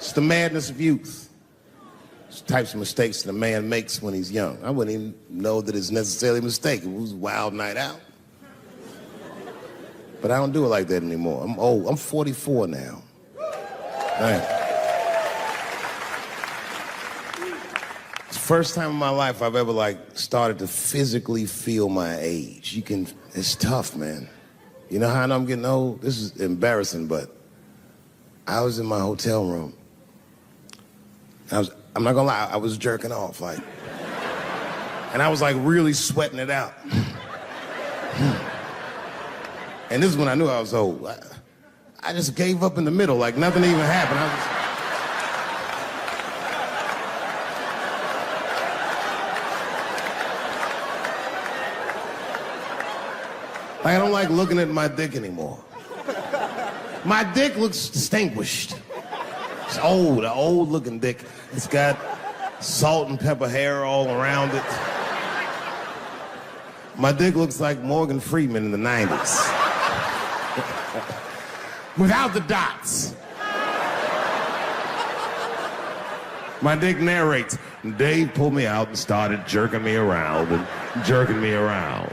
It's the madness of youth. It's the types of mistakes that a man makes when he's young. I wouldn't even know that it's necessarily a mistake. It was a wild night out. But I don't do it like that anymore. I'm old. I'm 44 now. Right. It's the first time in my life I've ever started to physically feel my age. It's tough, man. You know how I know I'm getting old? This is embarrassing, but I was in my hotel room. I'm not gonna lie, I was jerking off, and I was really sweating it out. And this is when I knew I was old. I just gave up in the middle, like nothing even happened. I don't like looking at my dick anymore. My dick looks distinguished. It's old, an old looking dick. It's got salt and pepper hair all around it. My dick looks like Morgan Freeman in the 90s. Without the dots. My dick narrates. Dave pulled me out and started jerking me around and jerking me around.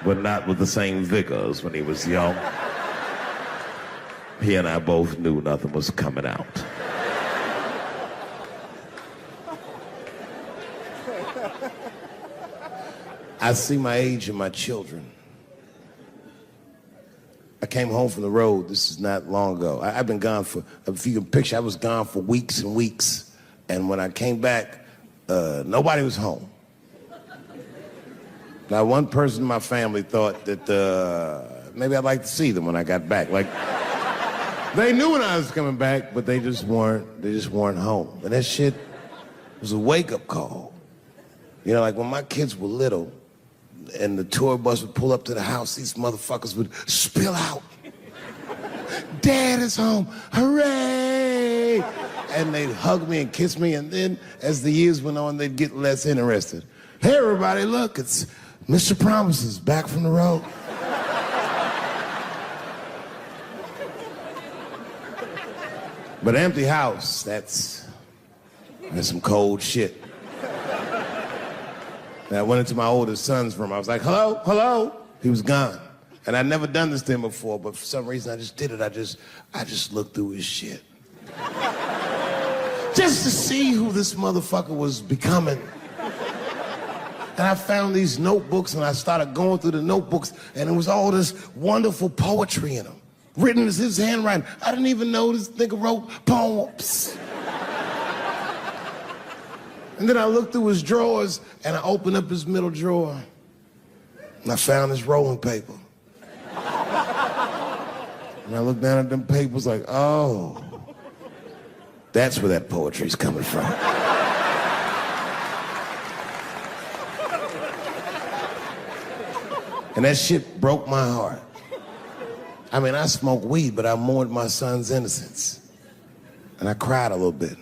But not with the same vigor as when he was young. He and I both knew nothing was coming out. I see my age in my children. I came home from the road, this is not long ago. I've been gone for, if you can picture, I was gone for weeks and weeks. And when I came back, nobody was home. Now, one person in my family thought that maybe I'd like to see them when I got back. They knew when I was coming back, but they just weren't home. And that shit was a wake-up call. You know, when my kids were little and the tour bus would pull up to the house, these motherfuckers would spill out. Dad is home, hooray! And they'd hug me and kiss me, and then as the years went on, they'd get less interested. Hey, everybody, look, it's Mr. Promises back from the road. But an empty house, that's some cold shit. And I went into my oldest son's room. I was like, hello, hello. He was gone. And I'd never done this to him before, but for some reason I just did it. I just looked through his shit. Just to see who this motherfucker was becoming. And I found these notebooks and I started going through the notebooks and it was all this wonderful poetry in them. Written as his handwriting. I didn't even know this nigga wrote poems. And then I looked through his drawers and I opened up his middle drawer and I found his rolling paper. And I looked down at them papers like, oh, that's where that poetry's coming from. And that shit broke my heart. I mean, I smoked weed, but I mourned my son's innocence. And I cried a little bit.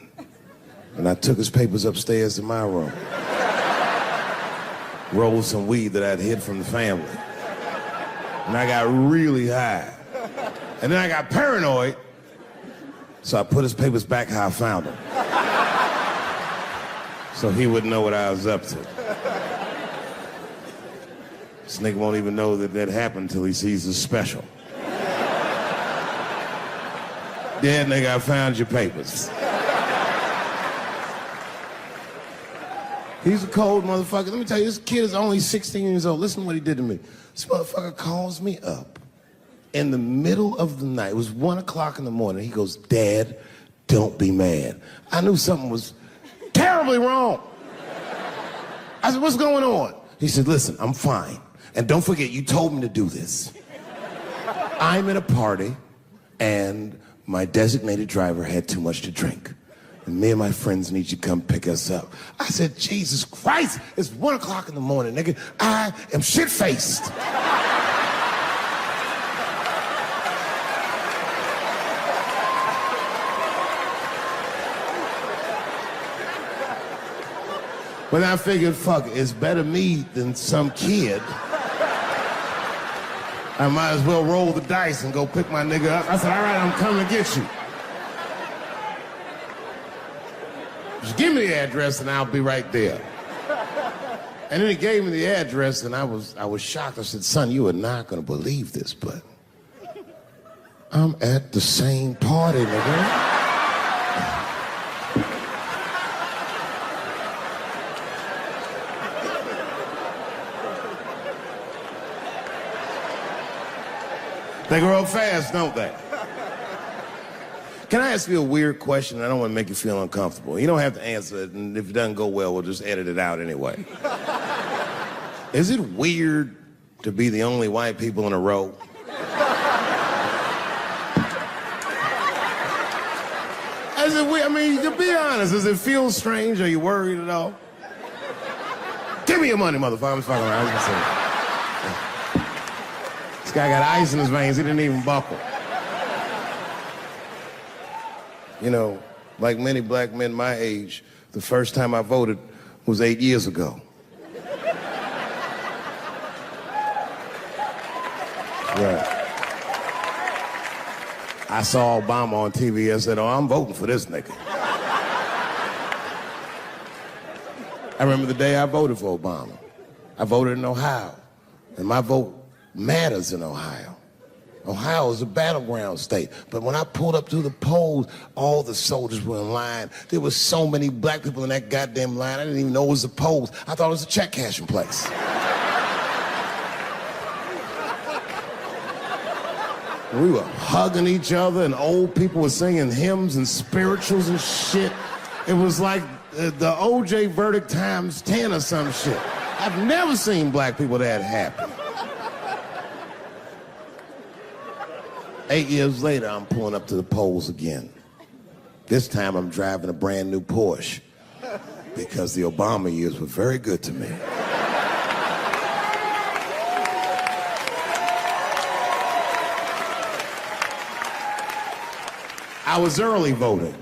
And I took his papers upstairs to my room. Rolled some weed that I'd hid from the family. And I got really high. And then I got paranoid, so I put his papers back how I found them. So he wouldn't know what I was up to. This nigga won't even know that happened until he sees the special. Yeah, nigga, I found your papers. He's a cold motherfucker. Let me tell you, this kid is only 16 years old. Listen to what he did to me. This motherfucker calls me up in the middle of the night. It was 1 o'clock in the morning. He goes, Dad, don't be mad. I knew something was terribly wrong. I said, what's going on? He said, listen, I'm fine. And don't forget, you told me to do this. I'm at a party, and my designated driver had too much to drink. And me and my friends need you to come pick us up. I said, Jesus Christ, it's 1 o'clock in the morning, nigga. I am shit-faced. But I figured, fuck, it's better me than some kid. I might as well roll the dice and go pick my nigga up. I said, all right, I'm coming to get you. Just give me the address and I'll be right there. And then he gave me the address and I was shocked. I said, son, you are not gonna believe this, but I'm at the same party, nigga. They grow up fast, don't they? Can I ask you a weird question? I don't want to make you feel uncomfortable. You don't have to answer it, and if it doesn't go well, we'll just edit it out anyway. Is it weird to be the only white people in a row? Is it weird? I mean, to be honest, does it feel strange? Are you worried at all? Give me your money, motherfucker. I'm just fucking around. I was gonna say. This guy got ice in his veins. He didn't even buckle. You know, like many black men my age, the first time I voted was 8 years ago. Right. I saw Obama on TV and said, oh, I'm voting for this nigga. I remember the day I voted for Obama. I voted in Ohio, and my vote matters in Ohio. Ohio is a battleground state. But when I pulled up to the polls, all the soldiers were in line. There were so many black people in that goddamn line, I didn't even know it was the polls. I thought it was a check cashing place. We were hugging each other, and old people were singing hymns and spirituals and shit. It was like the OJ verdict times 10 or some shit. I've never seen black people that happy. 8 years later, I'm pulling up to the polls again. This time, I'm driving a brand new Porsche because the Obama years were very good to me. I was early voting,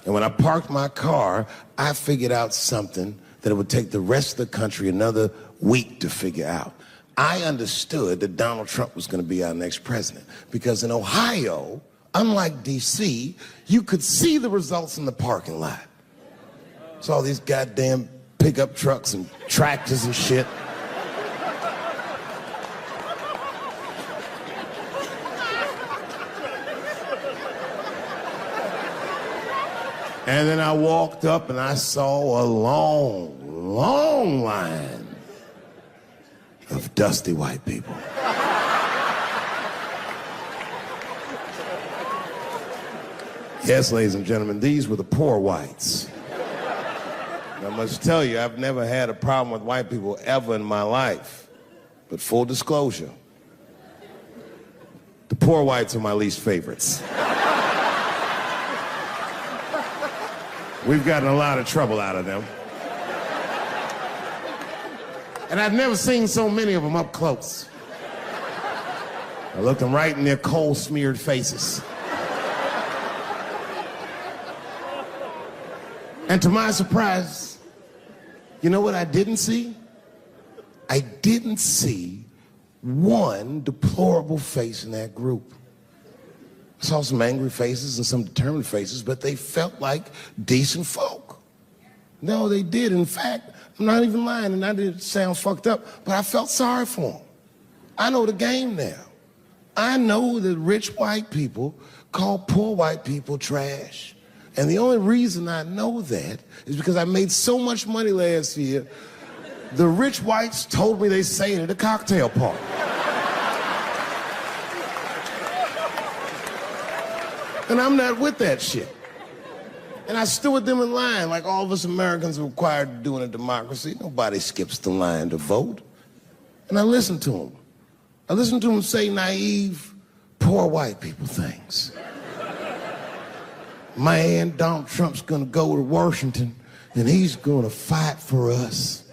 and when I parked my car, I figured out something that it would take the rest of the country another week to figure out. I understood that Donald Trump was going to be our next president because in Ohio, unlike D.C., you could see the results in the parking lot. It's all these goddamn pickup trucks and tractors and shit. And then I walked up and I saw a long, long line of dusty white people. Yes, ladies and gentlemen, these were the poor whites. And I must tell you, I've never had a problem with white people ever in my life. But full disclosure, the poor whites are my least favorites. We've gotten a lot of trouble out of them. And I've never seen so many of them up close. I looked them right in their coal-smeared faces. And to my surprise, you know what I didn't see? I didn't see one deplorable face in that group. I saw some angry faces and some determined faces, but they felt like decent folk. No, they did. In fact, I'm not even lying, and I didn't sound fucked up, but I felt sorry for them. I know the game now. I know that rich white people call poor white people trash. And the only reason I know that is because I made so much money last year, the rich whites told me they say it at a cocktail party. And I'm not with that shit. And I stood with them in line like all of us Americans are required to do in a democracy. Nobody skips the line to vote. And I listened to them. I listened to them say naive, poor white people things. Man, Donald Trump's gonna go to Washington and he's gonna fight for us.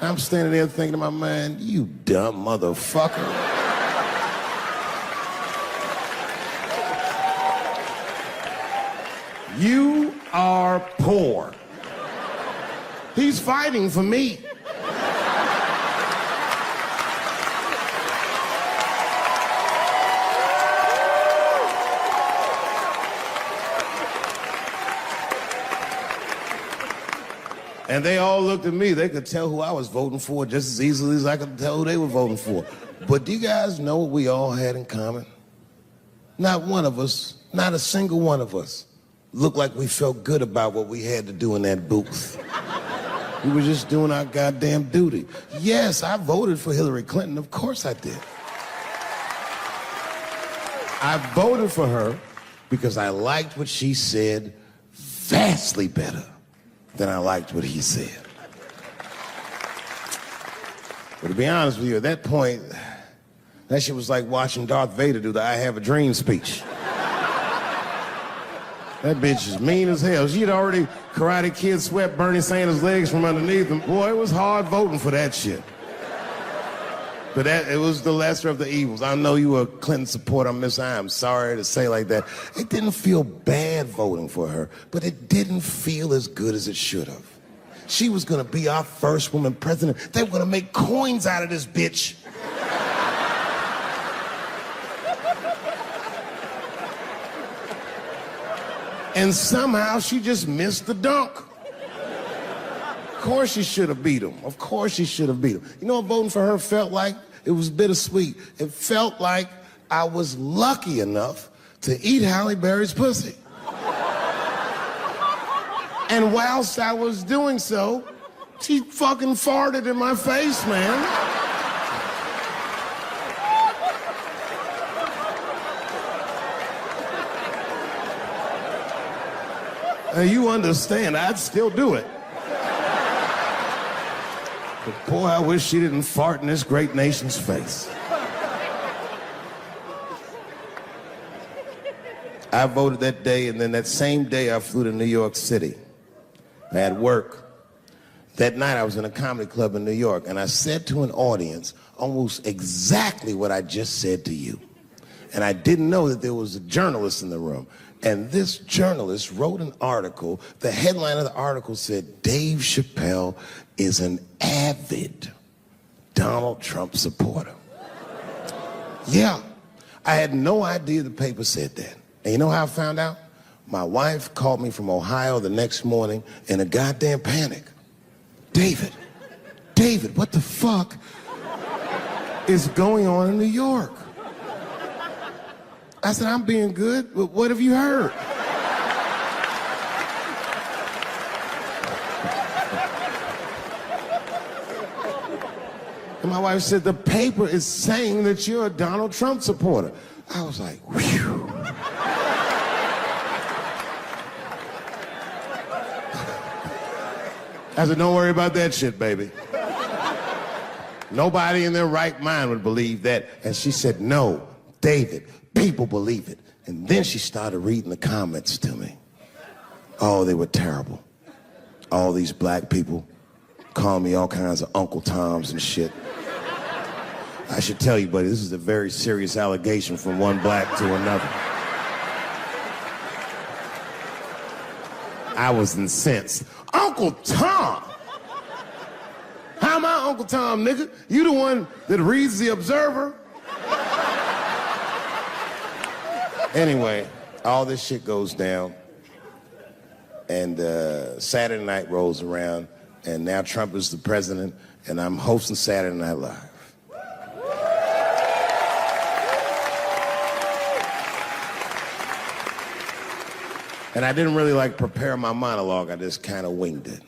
I'm standing there thinking to my mind, you dumb motherfucker. You are poor. He's fighting for me. And they all looked at me. They could tell who I was voting for just as easily as I could tell who they were voting for. But do you guys know what we all had in common? Not one of us, not a single one of us, looked like we felt good about what we had to do in that booth. We were just doing our goddamn duty. Yes, I voted for Hillary Clinton. Of course I did. I voted for her because I liked what she said vastly better than I liked what he said. But to be honest with you, at that point, that shit was like watching Darth Vader do the I Have a Dream speech. That bitch is mean as hell. She'd already Karate Kid swept Bernie Sanders' legs from underneath him. Boy, it was hard voting for that shit. But it was the lesser of the evils. I know you were a Clinton supporter, Miss I. I'm sorry to say like that. It didn't feel bad voting for her, but it didn't feel as good as it should have. She was gonna be our first woman president. They were gonna make coins out of this bitch. And somehow she just missed the dunk. Of course she should have beat him. Of course she should have beat him. You know what voting for her felt like? It was bittersweet. It felt like I was lucky enough to eat Halle Berry's pussy. And whilst I was doing so, she fucking farted in my face, man. You understand, I'd still do it. But boy, I wish she didn't fart in this great nation's face. I voted that day, and then that same day I flew to New York City. I had work. That night I was in a comedy club in New York, and I said to an audience almost exactly what I just said to you. And I didn't know that there was a journalist in the room. And this journalist wrote an article. The headline of the article said, Dave Chappelle is an avid Donald Trump supporter. Yeah, I had no idea the paper said that. And you know how I found out? My wife called me from Ohio the next morning in a goddamn panic. David, what the fuck is going on in New York? I said, I'm being good, but what have you heard? And my wife said, the paper is saying that you're a Donald Trump supporter. I was like, whew. I said, don't worry about that shit, baby. Nobody in their right mind would believe that. And she said, no, David, people believe it. And then she started reading the comments to me. Oh, they were terrible. All these black people calling me all kinds of Uncle Toms and shit. I should tell you, buddy, this is a very serious allegation from one black to another. I was incensed. Uncle Tom? How am I Uncle Tom, nigga? You the one that reads the Observer? Anyway, all this shit goes down, and Saturday night rolls around, and now Trump is the president, and I'm hosting Saturday Night Live. And I didn't really prepare my monologue, I just kind of winged it.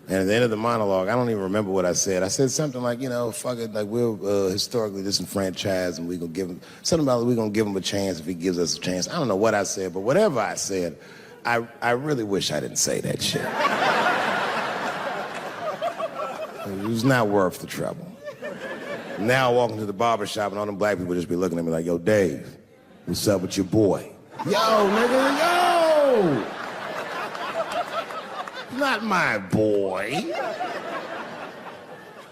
And at the end of the monologue, I don't even remember what I said. I said something like, you know, fuck it, like we're historically disenfranchised and we're going to give him, something about we're going to give him a chance if he gives us a chance. I don't know what I said, but whatever I said, I really wish I didn't say that shit. It was not worth the trouble. Now I walk into the barbershop and all them black people just be looking at me like, yo, Dave, what's up with your boy? Yo, nigga, yo! Not my boy.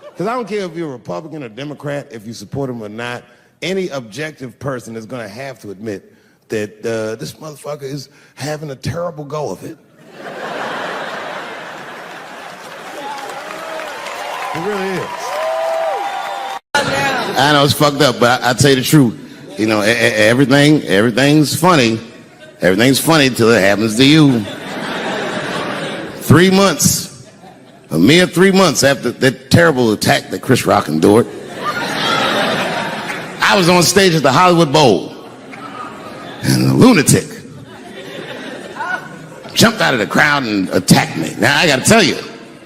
Because I don't care if you're a Republican or Democrat, if you support him or not, any objective person is going to have to admit that this motherfucker is having a terrible go of it. It really is. I know it's fucked up, but I tell you the truth. You know, everything's funny. Everything's funny till it happens to you. 3 months, a mere 3 months after that terrible attack that Chris Rock endured, I was on stage at the Hollywood Bowl, and a lunatic jumped out of the crowd and attacked me. Now, I gotta tell you,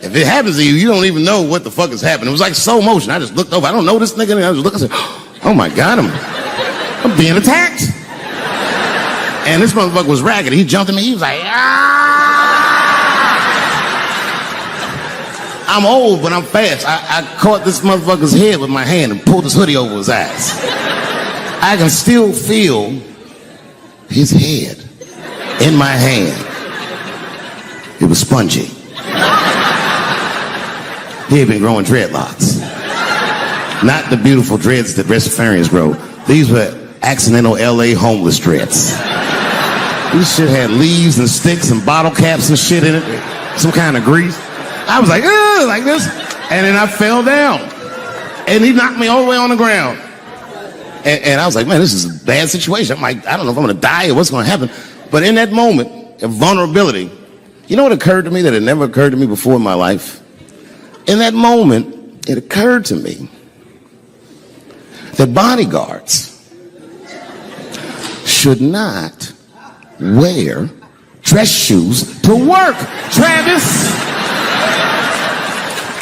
if it happens to you, you don't even know what the fuck is happening. It was like slow motion. I just looked over. I don't know this nigga. And I just looked and said, oh my God, I'm being attacked. And this motherfucker was ragged. He jumped at me. He was like, ah! I'm old, but I'm fast. I caught this motherfucker's head with my hand and pulled his hoodie over his eyes. I can still feel his head in my hand. It was spongy. He had been growing dreadlocks. Not the beautiful dreads that breastfarians grow. These were accidental LA homeless dreads. This shit had leaves and sticks and bottle caps and shit in it. Some kind of grease. I was like, ugh, like this. And then I fell down. And he knocked me all the way on the ground. And I was like, man, this is a bad situation. I'm like, I don't know if I'm going to die or what's going to happen. But in that moment of vulnerability, you know what occurred to me that had never occurred to me before in my life? In that moment, it occurred to me that bodyguards should not wear dress shoes to work. Travis.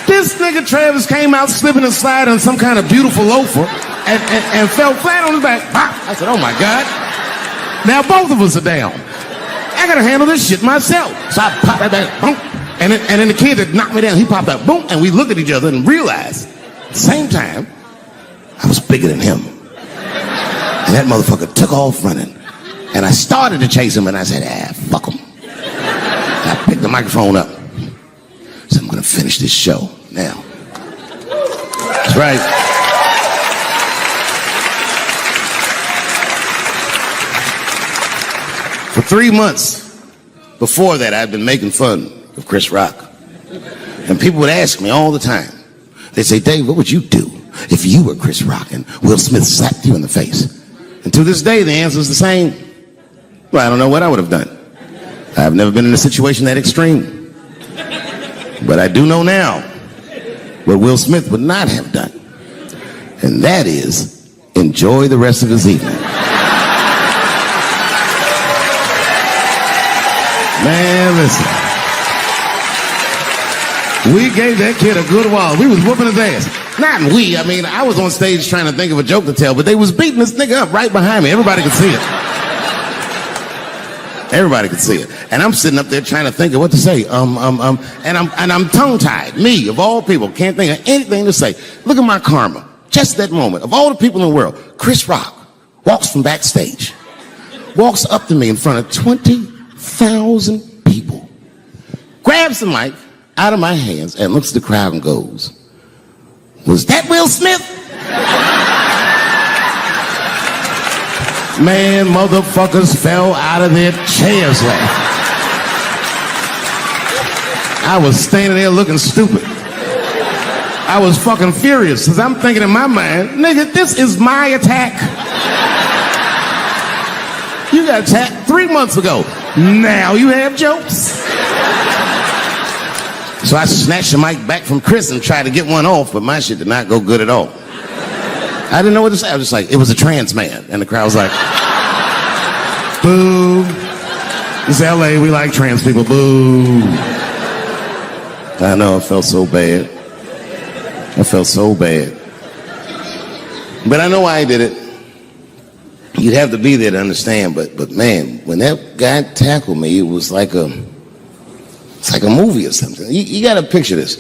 This nigga Travis came out slipping and sliding on some kind of beautiful loafer and fell flat on his back. I said, oh my God. Now both of us are down. I gotta handle this shit myself. So I popped that back, boom. And then the kid that knocked me down, he popped out, boom. And we looked at each other and realized at the same time, I was bigger than him. And that motherfucker took off running. And I started to chase him and I said, fuck him. And I picked the microphone up. So I'm gonna finish this show now. That's right. For 3 months before that, I'd been making fun of Chris Rock. And people would ask me all the time. They'd say, Dave, what would you do if you were Chris Rock and Will Smith slapped you in the face? And to this day, the answer is the same. Well, I don't know what I would have done. I've never been in a situation that extreme. But I do know now what Will Smith would not have done. And that is enjoy the rest of his evening. Man, listen. We gave that kid a good while. We was whooping his ass. Not we. I mean, I was on stage trying to think of a joke to tell, but they was beating this nigga up right behind me. Everybody could see it. Everybody could see it. And I'm sitting up there trying to think of what to say. And I'm tongue-tied. Me, of all people, can't think of anything to say. Look at my karma. Just that moment. Of all the people in the world, Chris Rock walks from backstage, walks up to me in front of 20,000 people, grabs the mic out of my hands and looks at the crowd and goes, was that Will Smith? Man, motherfuckers fell out of their chairs laughing. I was standing there looking stupid. I was fucking furious because I'm thinking in my mind, nigga, this is my attack. You got attacked 3 months ago. Now you have jokes. So I snatched the mic back from Chris and tried to get one off, but my shit did not go good at all. I didn't know what to say. I was just like, it was a trans man. And the crowd was like, boo. It's LA, we like trans people, boo. I know, I felt so bad. I felt so bad. But I know why I did it. You'd have to be there to understand, but man, when that guy tackled me, it was like it's like a movie or something. You gotta picture this.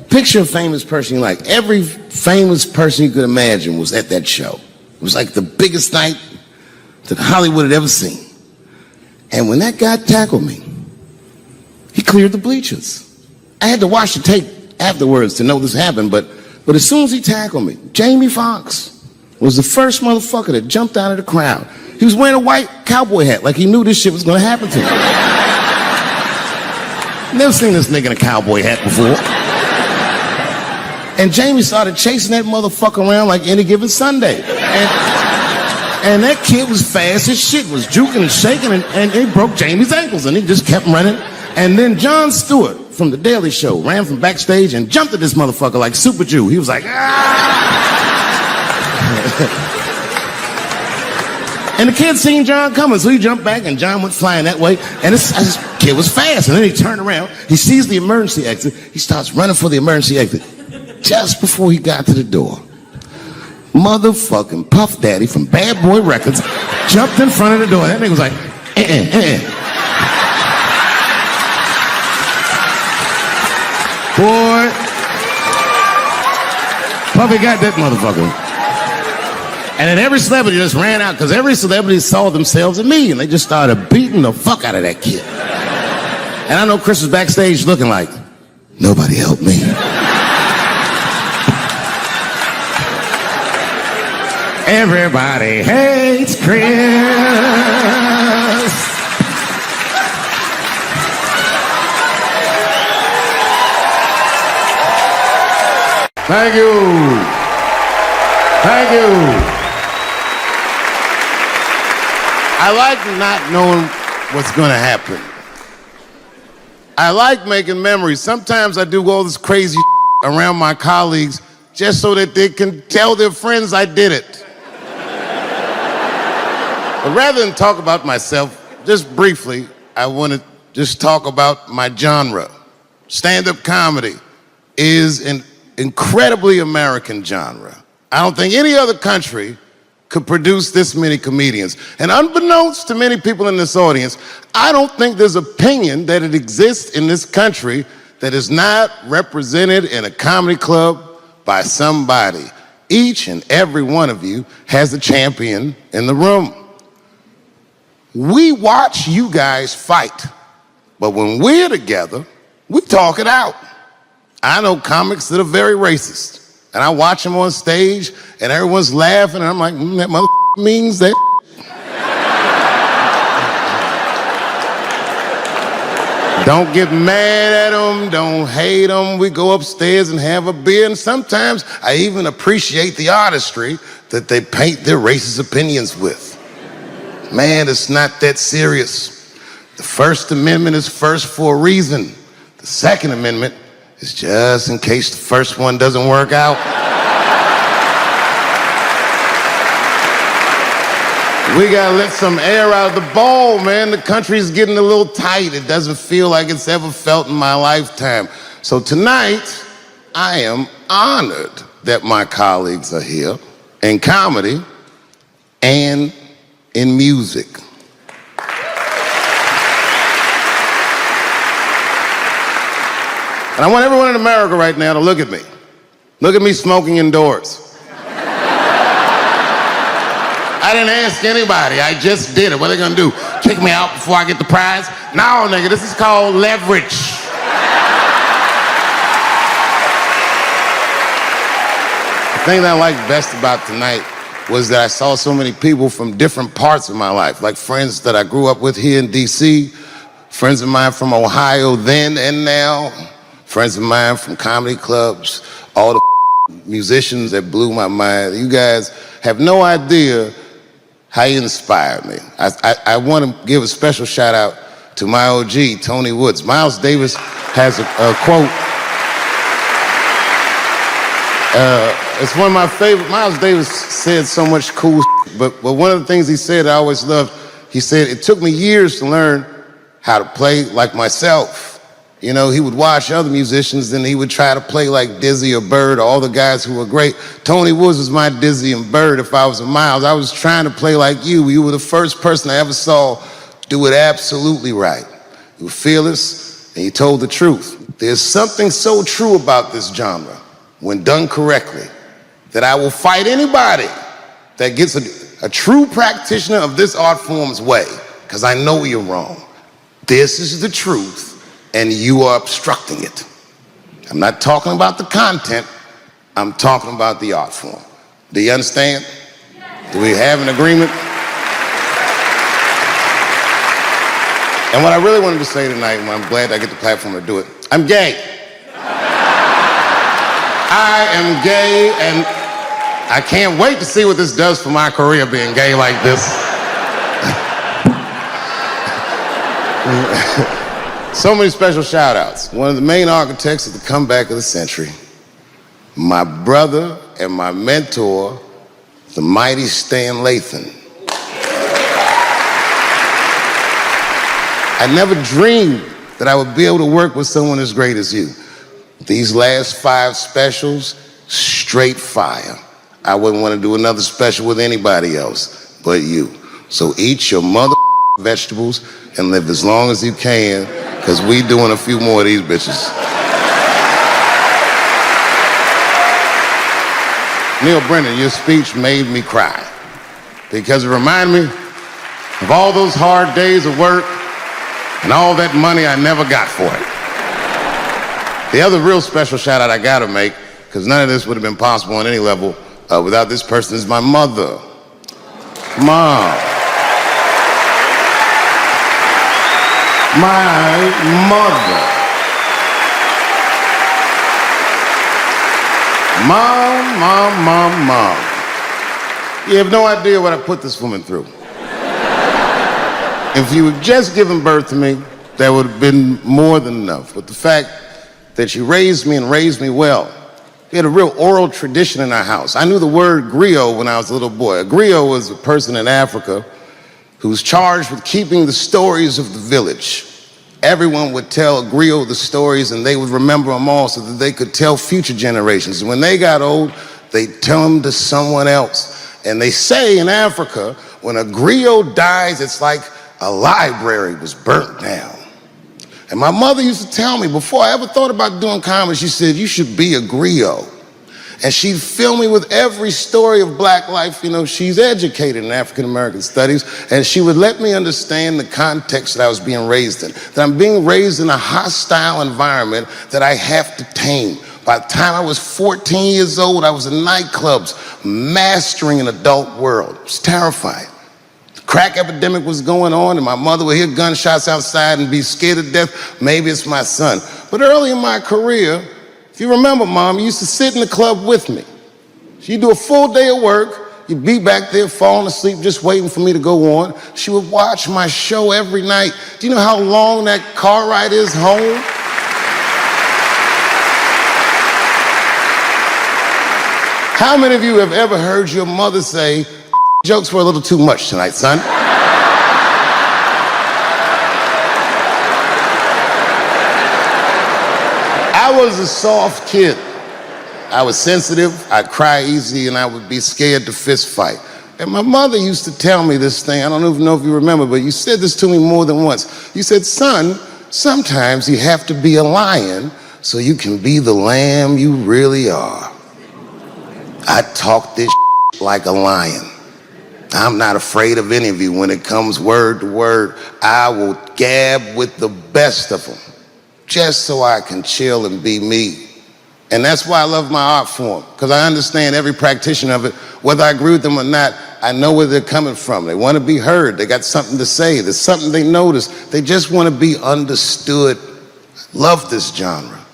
Picture a famous person you like. Every famous person you could imagine was at that show. It was like the biggest night that Hollywood had ever seen. And when that guy tackled me, he cleared the bleachers. I had to watch the tape afterwards to know this happened, but as soon as he tackled me, Jamie Foxx was the first motherfucker that jumped out of the crowd. He was wearing a white cowboy hat like he knew this shit was gonna happen to him. Never seen this nigga in a cowboy hat before. And Jamie started chasing that motherfucker around like any given Sunday. And that kid was fast as shit, was juking and shaking, and he broke Jamie's ankles, and he just kept running And then Jon Stewart from The Daily Show ran from backstage and jumped at this motherfucker like Super Jew. He was like, ah! And the kid seen Jon coming, so he jumped back and Jon went flying that way. And this kid was fast. And then he turned around, he sees the emergency exit, he starts running for the emergency exit. Just before he got to the door, motherfucking Puff Daddy from Bad Boy Records jumped in front of the door. That nigga was like, Boy, Puffy got that motherfucker. And then every celebrity just ran out because every celebrity saw themselves in me and they just started beating the fuck out of that kid. And I know Chris was backstage looking like, nobody helped me. Everybody hates Chris. Thank you. Thank you. I like not knowing what's going to happen. I like making memories. Sometimes I do all this crazy around my colleagues just so that they can tell their friends I did it. But rather than talk about myself, just briefly, I want to just talk about my genre. Stand-up comedy is an incredibly American genre. I don't think any other country could produce this many comedians. And unbeknownst to many people in this audience, I don't think there's opinion that it exists in this country that is not represented in a comedy club by somebody. Each and every one of you has a champion in the room. We watch you guys fight, but when we're together, we talk it out. I know comics that are very racist, and I watch them on stage, and everyone's laughing, and I'm like, that mother means that. Don't get mad at them, don't hate them. We go upstairs and have a beer, and sometimes I even appreciate the artistry that they paint their racist opinions with. Man, it's not that serious. The First Amendment is first for a reason. The Second Amendment is just in case the first one doesn't work out. We gotta let some air out of the ball, man. The country's getting a little tight. It doesn't feel like it's ever felt in my lifetime. So tonight, I am honored that my colleagues are here in comedy and in music. And I want everyone in America right now to look at me. Look at me smoking indoors. I didn't ask anybody, I just did it. What are they gonna do? Kick me out before I get the prize? No, nigga, this is called leverage. The thing that I liked best about tonight was that I saw so many people from different parts of my life, like friends that I grew up with here in DC, friends of mine from Ohio then and now, friends of mine from comedy clubs, all the musicians that blew my mind. You guys have no idea how you inspired me. I want to give a special shout out to my OG, Tony Woods. Miles Davis has a quote. It's one of my favorite. Miles Davis said so much cool shit, but one of the things he said I always loved, he said, it took me years to learn how to play like myself. You know, he would watch other musicians and he would try to play like Dizzy or Bird or all the guys who were great. Tony Woods was my Dizzy and Bird if I was a Miles. I was trying to play like you. You were the first person I ever saw do it absolutely right. You were fearless and you told the truth. There's something so true about this genre, when done correctly, that I will fight anybody that gets a true practitioner of this art form's way, because I know you're wrong. This is the truth, and you are obstructing it. I'm not talking about the content, I'm talking about the art form. Do you understand? Do we have an agreement? And what I really wanted to say tonight, and I'm glad I get the platform to do it, I'm gay. I am gay, and I can't wait to see what this does for my career, being gay like this. So many special shout outs. One of the main architects of the comeback of the century, my brother and my mentor, the mighty Stan Lathan. I never dreamed that I would be able to work with someone as great as you. These last 5 specials, straight fire. I wouldn't want to do another special with anybody else but you. So eat your mother vegetables and live as long as you can, because we doing a few more of these bitches. Neil Brennan, your speech made me cry because it reminded me of all those hard days of work and all that money I never got for it. The other real special shout out I gotta make, because none of this would have been possible on any level without this person, is my mother. Mom. My mother. Mom. You have no idea what I put this woman through. If you had just given birth to me, that would have been more than enough. But the fact that she raised me and raised me well, we had a real oral tradition in our house. I knew the word griot when I was a little boy. A griot was a person in Africa who was charged with keeping the stories of the village. Everyone would tell a griot the stories, and they would remember them all so that they could tell future generations. And when they got old, they'd tell them to someone else. And they say in Africa, when a griot dies, it's like a library was burnt down. And my mother used to tell me, before I ever thought about doing comedy, she said, you should be a griot. And she'd fill me with every story of black life. You know, she's educated in African-American studies, and she would let me understand the context that I was being raised in, that I'm being raised in a hostile environment that I have to tame. By the time I was 14 years old, I was in nightclubs, mastering an adult world. It was terrifying. The crack epidemic was going on, and my mother would hear gunshots outside and be scared to death. Maybe it's my son. But early in my career, if you remember, Mom, you used to sit in the club with me. She'd do a full day of work. You'd be back there falling asleep, just waiting for me to go on. She would watch my show every night. Do you know how long that car ride is home? How many of you have ever heard your mother say, jokes were a little too much tonight, son? I was a soft kid. I was sensitive, I'd cry easy, and I would be scared to fist fight. And my mother used to tell me this thing, I don't even know if you remember, but you said this to me more than once. You said, son, sometimes you have to be a lion so you can be the lamb you really are. I talk this like a lion. I'm not afraid of any of you. When it comes word to word, I will gab with the best of them, just so I can chill and be me. And that's why I love my art form, because I understand every practitioner of it. Whether I agree with them or not, I know where they're coming from. They want to be heard. They got something to say. There's something they notice. They just want to be understood. Love this genre.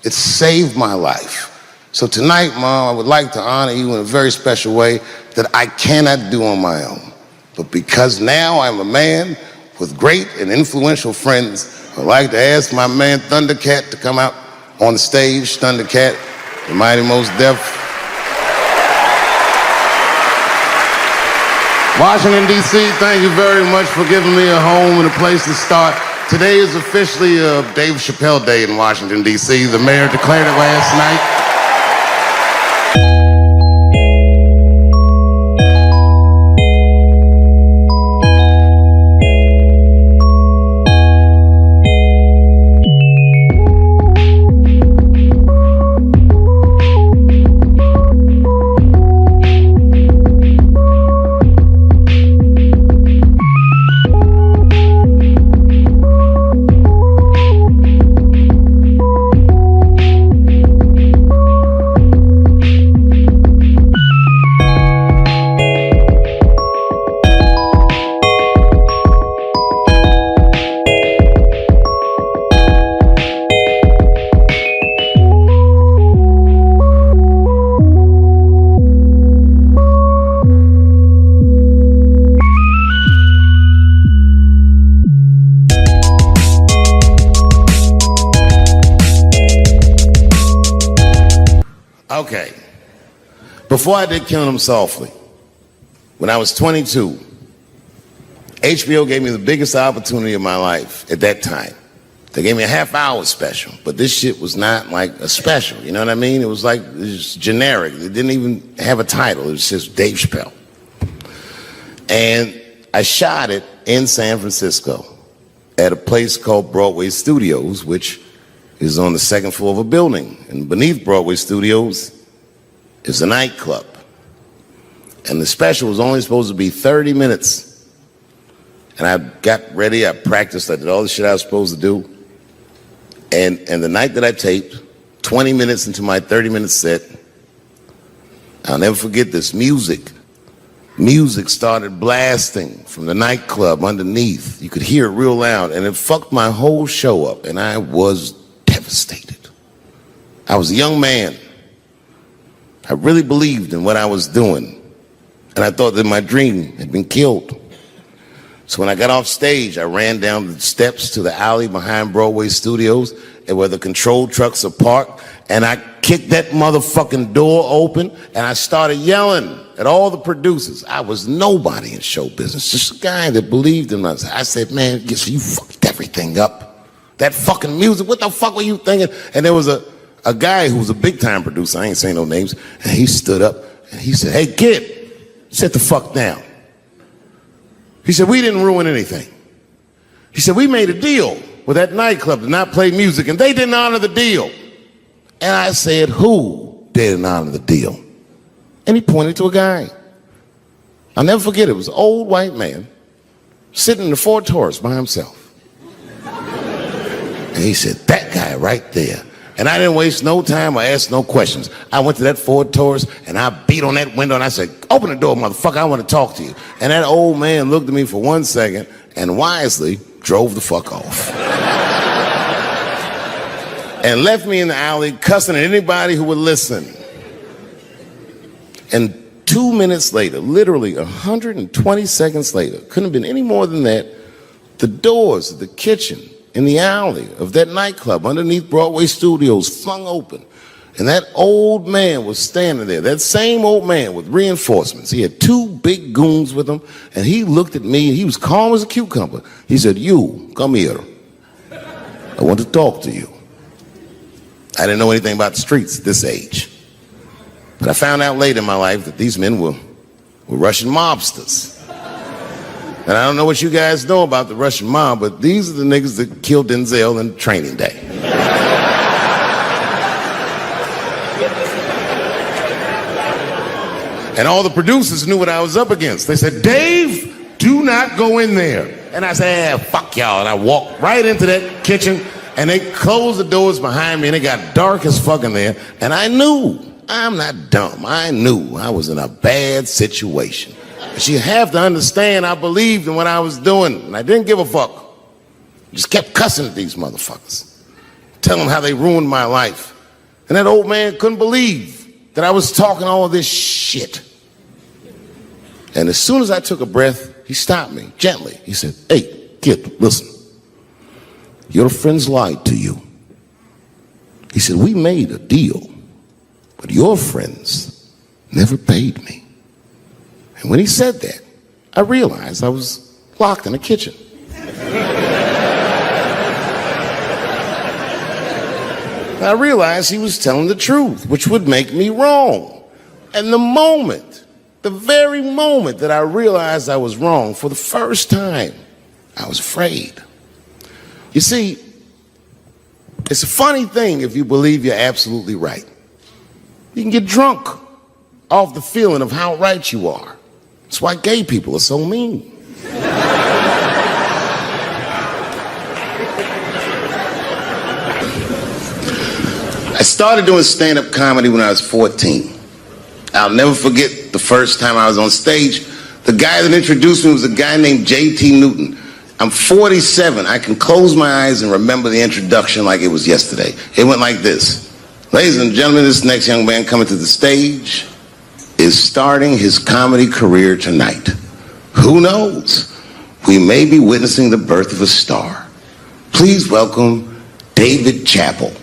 It saved my life. So tonight, Mom, I would like to honor you in a very special way that I cannot do on my own. But because now I'm a man with great and influential friends, I'd like to ask my man Thundercat to come out on the stage. Thundercat, the mighty Most Def. Washington, D.C., thank you very much for giving me a home and a place to start. Today is officially Dave Chappelle Day in Washington, D.C. The mayor declared it last night. Okay. Before I did Killing Them Softly, when I was 22, HBO gave me the biggest opportunity of my life at that time. They gave me a half-hour special, but this shit was not like a special, you know what I mean? It was like, it was generic. It didn't even have a title. It was just Dave Chappelle. And I shot it in San Francisco at a place called Broadway Studios, which is on the second floor of a building. And beneath Broadway Studios is a nightclub. And the special was only supposed to be 30 minutes. And I got ready, I practiced, I did all the shit I was supposed to do. And the night that I taped, 20 minutes into my 30-minute set, I'll never forget this, music started blasting from the nightclub underneath. You could hear it real loud, and it fucked my whole show up, and I was devastated. I was a young man. I really believed in what I was doing, and I thought that my dream had been killed. So when I got off stage, I ran down the steps to the alley behind Broadway Studios and where the control trucks are parked, and I kicked that motherfucking door open, and I started yelling at all the producers. I was nobody in show business, just a guy that believed in us. I said, man, you fucked everything up. That fucking music, what the fuck were you thinking? And there was a guy who was a big-time producer, I ain't saying no names, and he stood up, and he said, hey, kid, sit the fuck down. He said, we didn't ruin anything. He said, we made a deal with that nightclub to not play music, and they didn't honor the deal. And I said, who didn't honor the deal? And he pointed to a guy. I'll never forget it. It was an old white man sitting in the Ford Taurus by himself. And he said, that guy right there. And I didn't waste no time or ask no questions. I went to that Ford Taurus and I beat on that window and I said, open the door, motherfucker, I want to talk to you. And that old man looked at me for 1 second and wisely drove the fuck off. And left me in the alley cussing at anybody who would listen. And 2 minutes later, literally 120 seconds later, couldn't have been any more than that, the doors of the kitchen in the alley of that nightclub underneath Broadway Studios flung open. And that old man was standing there, that same old man with reinforcements. He had 2 big goons with him, and he looked at me, and he was calm as a cucumber. He said, you, come here. I want to talk to you. I didn't know anything about the streets at this age. But I found out later in my life that these men were Russian mobsters. And I don't know what you guys know about the Russian mob, but these are the niggas that killed Denzel in Training Day. And all the producers knew what I was up against. They said, Dave, do not go in there. And I said, fuck y'all. And I walked right into that kitchen, and they closed the doors behind me, and it got dark as fuck in there. And I knew, I'm not dumb, I knew I was in a bad situation. But you have to understand, I believed in what I was doing, and I didn't give a fuck. Just kept cussing at these motherfuckers, telling them how they ruined my life. And that old man couldn't believe that I was talking all of this shit. And as soon as I took a breath, he stopped me gently. He said, hey, kid, listen. Your friends lied to you. He said, we made a deal, but your friends never paid me. And when he said that, I realized I was locked in a kitchen. I realized he was telling the truth, which would make me wrong. And the very moment that I realized I was wrong, for the first time, I was afraid. You see, it's a funny thing if you believe you're absolutely right. You can get drunk off the feeling of how right you are. That's why gay people are so mean. I started doing stand-up comedy when I was 14. I'll never forget the first time I was on stage. The guy that introduced me was a guy named J.T. Newton. I'm 47. I can close my eyes and remember the introduction like it was yesterday. It went like this. Ladies and gentlemen, this next young man coming to the stage is starting his comedy career tonight. Who knows? We may be witnessing the birth of a star. Please welcome David Chappelle.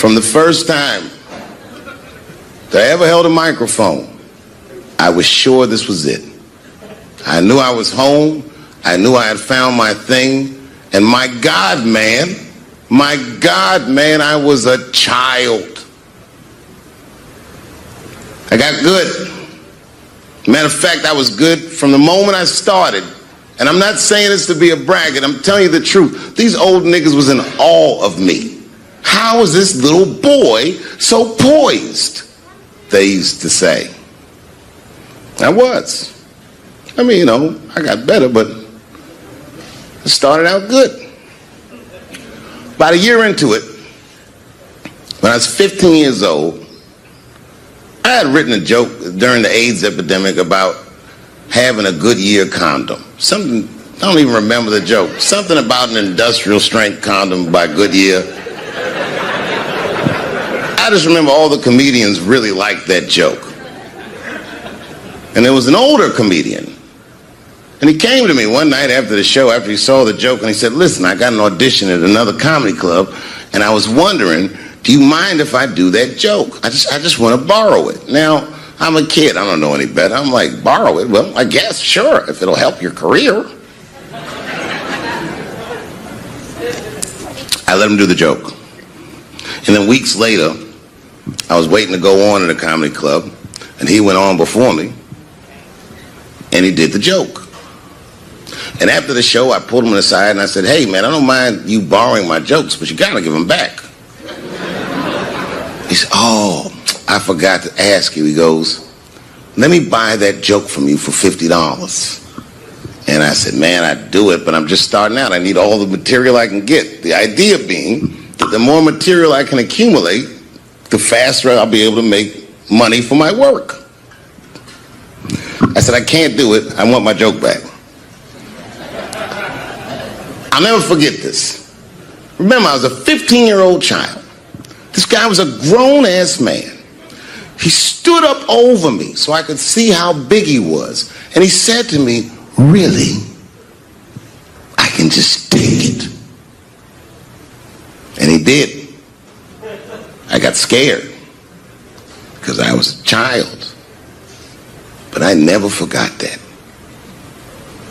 From the first time that I ever held a microphone, I was sure this was it. I knew I was home. I knew I had found my thing. And my God, man, I was a child. I got good. Matter of fact, I was good from the moment I started. And I'm not saying this to be a braggart. I'm telling you the truth. These old niggas was in awe of me. How is this little boy so poised? They used to say. I was. I mean, I got better, but it started out good. About a year into it, when I was 15 years old, I had written a joke during the AIDS epidemic about having a Goodyear condom. Something, I don't even remember the joke. Something about an industrial strength condom by Goodyear. I just remember all the comedians really liked that joke. And there was an older comedian. And he came to me one night after the show, after he saw the joke, and he said, listen, I got an audition at another comedy club, and I was wondering, do you mind if I do that joke? I just want to borrow it. Now, I'm a kid. I don't know any better. I'm like, borrow it? Well, I guess, sure, if it'll help your career. I let him do the joke. And then weeks later, I was waiting to go on in a comedy club, and he went on before me, and he did the joke. And after the show, I pulled him aside, and I said, hey, man, I don't mind you borrowing my jokes, but you got to give them back. He said, oh, I forgot to ask you. He goes, let me buy that joke from you for $50. And I said, man, I'd do it, but I'm just starting out. I need all the material I can get. The idea being that the more material I can accumulate, the faster I'll be able to make money for my work. I said, I can't do it. I want my joke back. I'll never forget this. Remember, I was a 15-year-old child. This guy was a grown-ass man. He stood up over me so I could see how big he was. And he said to me, really? I can just take it. And he did. I got scared because I was a child. But I never forgot that.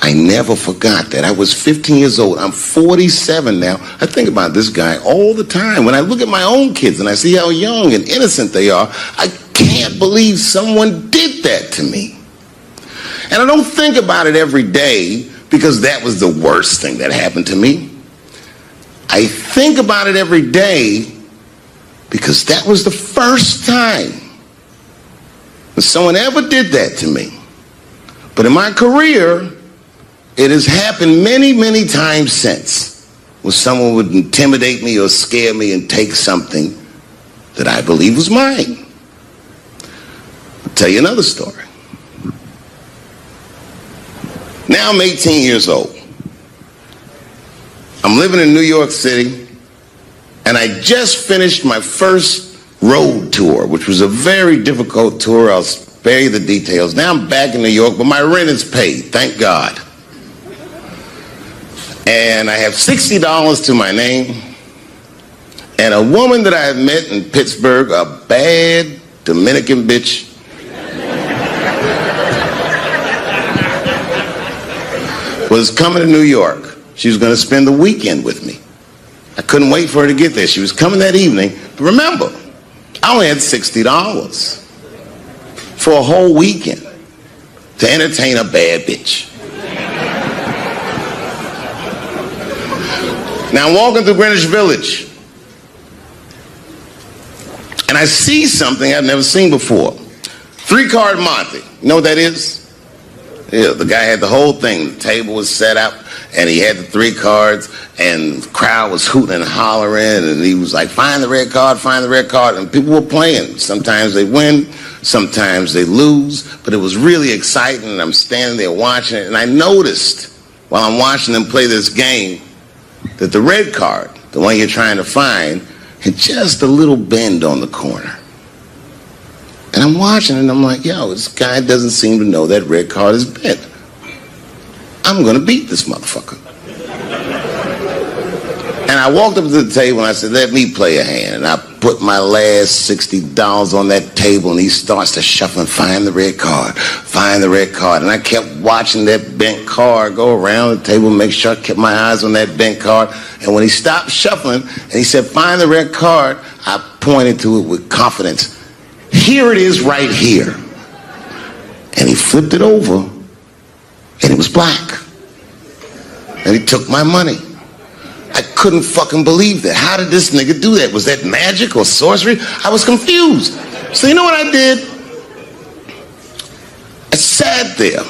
I never forgot that. I was 15 years old. I'm 47 now. I think about this guy all the time. When I look at my own kids and I see how young and innocent they are, I can't believe someone did that to me. And I don't think about it every day because that was the worst thing that happened to me. I think about it every day because that was the first time that someone ever did that to me. But in my career, it has happened many, many times since, where someone would intimidate me or scare me and take something that I believe was mine. I'll tell you another story. Now I'm 18 years old. I'm living in New York City, and I just finished my first road tour, which was a very difficult tour. I'll spare you the details. Now I'm back in New York, but my rent is paid, thank God. And I have $60 to my name, and a woman that I had met in Pittsburgh, a bad Dominican bitch, was coming to New York. She was going to spend the weekend with me. I couldn't wait for her to get there. She was coming that evening. But remember, I only had $60 for a whole weekend to entertain a bad bitch. Now I'm walking through Greenwich Village, and I see something I've never seen before. 3-card Monte. You know what that is? Yeah, the guy had the whole thing. The table was set up, and he had the 3 cards, and the crowd was hooting and hollering, and he was like, find the red card, find the red card, and people were playing. Sometimes they win, sometimes they lose, but it was really exciting, and I'm standing there watching it, and I noticed while I'm watching them play this game that the red card, the one you're trying to find, had just a little bend on the corner. And I'm watching it, and I'm like, yo, this guy doesn't seem to know that red card is bent. I'm going to beat this motherfucker. And I walked up to the table, and I said, let me play a hand. And I put my last $60 on that table, and he starts to shuffle and find the red card, find the red card. And I kept watching that bent card go around the table, make sure I kept my eyes on that bent card. And when he stopped shuffling and he said, find the red card, I pointed to it with confidence. Here it is right here. And he flipped it over, and it was black. And he took my money. I couldn't fucking believe that. How did this nigga do that? Was that magic or sorcery? I was confused. So you know what I did? I sat there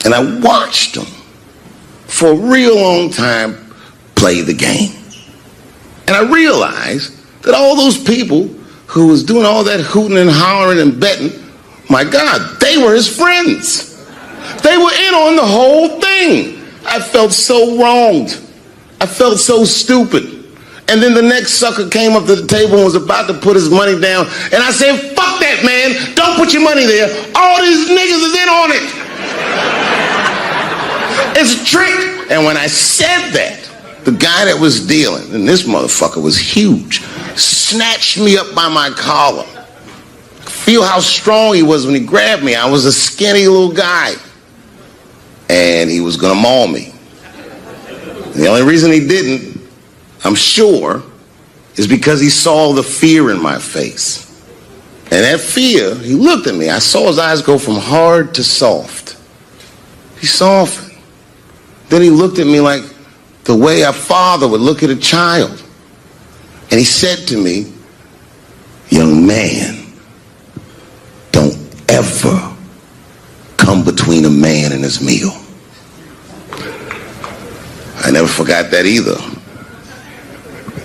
and I watched him for a real long time play the game. And I realized that all those people who was doing all that hooting and hollering and betting, my God, they were his friends. They were in on the whole thing. I felt so wronged. I felt so stupid. And then the next sucker came up to the table and was about to put his money down. And I said, fuck that, man. Don't put your money there. All these niggas is in on it. It's a trick. And when I said that, the guy that was dealing, and this motherfucker was huge, snatched me up by my collar. Feel how strong he was when he grabbed me. I was a skinny little guy. And he was going to maul me. The only reason he didn't, I'm sure, is because he saw the fear in my face. And that fear, he looked at me. I saw his eyes go from hard to soft. He softened. Then he looked at me like the way a father would look at a child. And he said to me, young man, don't ever come between a man and his meal. I never forgot that either.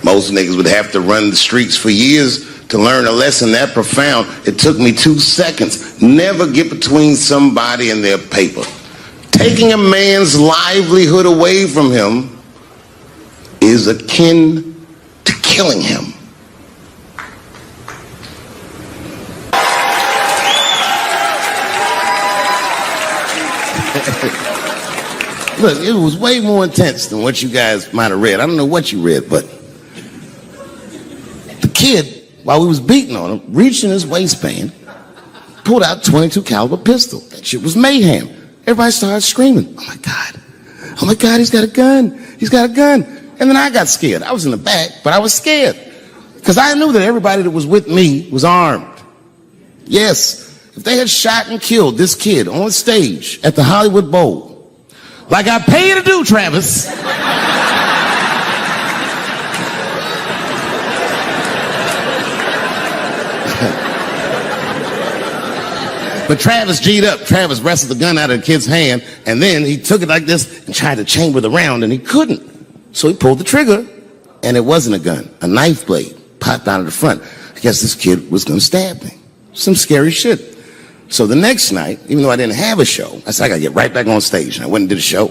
Most niggas would have to run the streets for years to learn a lesson that profound. It took me 2 seconds. Never get between somebody and their paper. Taking a man's livelihood away from him is akin to killing him. Look, it was way more intense than what you guys might have read. I don't know what you read, but the kid, while we was beating on him, reached in his waistband, pulled out a .22 caliber pistol. That shit was mayhem. Everybody started screaming, oh my God. Oh my God, he's got a gun. He's got a gun. And then I got scared. I was in the back, but I was scared. Because I knew that everybody that was with me was armed. Yes, if they had shot and killed this kid on stage at the Hollywood Bowl, like I pay you to do, Travis. But Travis G'd up. Travis wrestled the gun out of the kid's hand, and then he took it like this and tried to chamber the round, and he couldn't. So he pulled the trigger, and it wasn't a gun. A knife blade popped out of the front. I guess this kid was going to stab me. Some scary shit. So the next night, even though I didn't have a show, I said, I got to get right back on stage. And I went and did a show.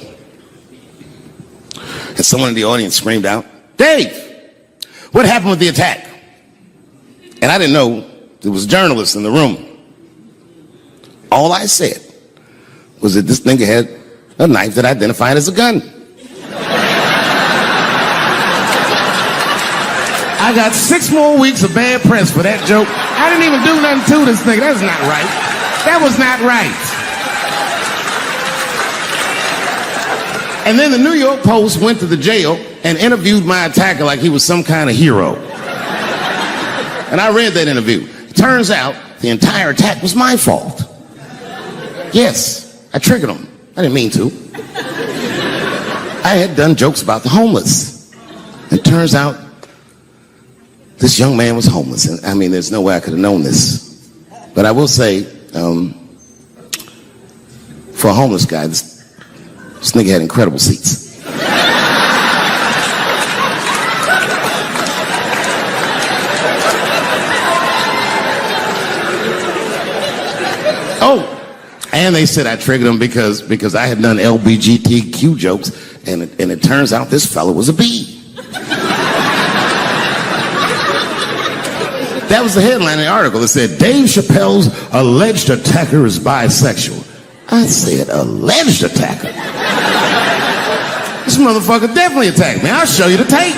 And someone in the audience screamed out, Dave, what happened with the attack? And I didn't know there was journalists in the room. All I said was that this nigga had a knife that identified as a gun. I got 6 more weeks of bad press for that joke. I didn't even do nothing to this nigga. That's not right. That was not right. And then the New York Post went to the jail and interviewed my attacker like he was some kind of hero. And I read that interview. It turns out the entire attack was my fault. Yes, I triggered him. I didn't mean to. I had done jokes about the homeless. It turns out this young man was homeless. And I mean, there's no way I could have known this. But I will say, for a homeless guy, this nigga had incredible seats. Oh, and they said I triggered him because I had done LBGTQ jokes, and it turns out this fella was a bee. That was the headline in the article. It said, Dave Chappelle's alleged attacker is bisexual. I said, alleged attacker? This motherfucker definitely attacked me. I'll show you the tape.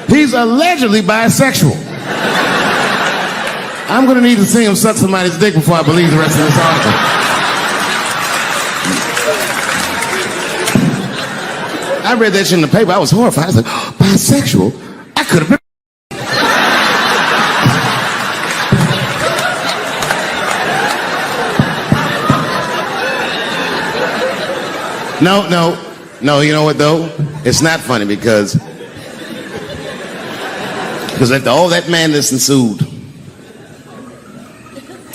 He's allegedly bisexual. I'm gonna need to see him suck somebody's dick before I believe the rest of this article. I read that shit in the paper. I was horrified. I was like, oh, bisexual? I could have been. No, you know what though? It's not funny because after all that madness ensued,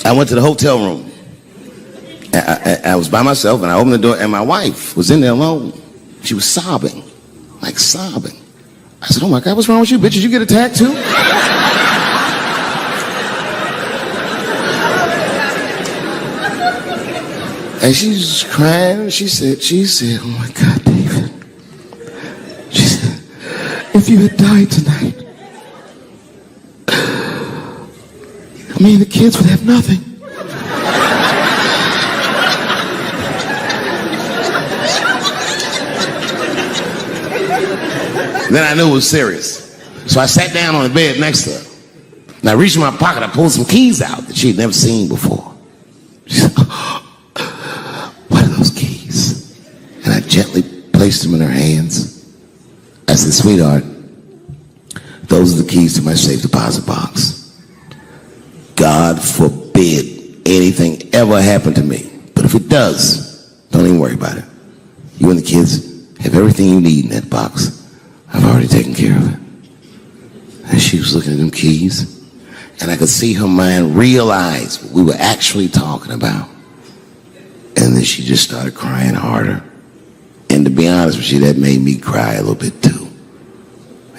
I went to the hotel room. I was by myself and I opened the door and my wife was in there alone. She was sobbing, like sobbing. I said, oh my God, what's wrong with you, bitch? Did you get attacked too? And she was crying. She said, oh my God, David. She said, if you had died tonight, me and the kids would have nothing. Then I knew it was serious. So I sat down on the bed next to her. And I reached in my pocket, I pulled some keys out that she had never seen before. She said, what are those keys? And I gently placed them in her hands. I said, sweetheart, those are the keys to my safe deposit box. God forbid anything ever happen to me. But if it does, don't even worry about it. You and the kids have everything you need in that box. I've already taken care of it. And she was looking at them keys, and I could see her mind realize what we were actually talking about. And then she just started crying harder. And to be honest with you, that made me cry a little bit too.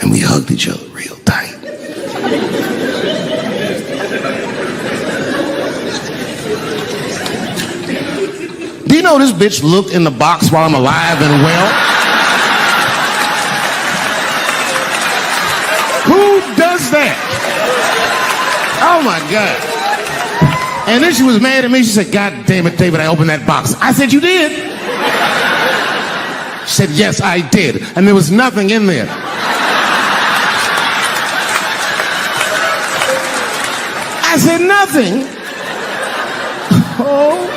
And we hugged each other real tight. Do you know this bitch looked in the box while I'm alive and well? Who does that? Oh my God. And then she was mad at me. She said, God damn it, David, I opened that box. I said, you did? She said, yes, I did. And there was nothing in there. I said, nothing? Oh.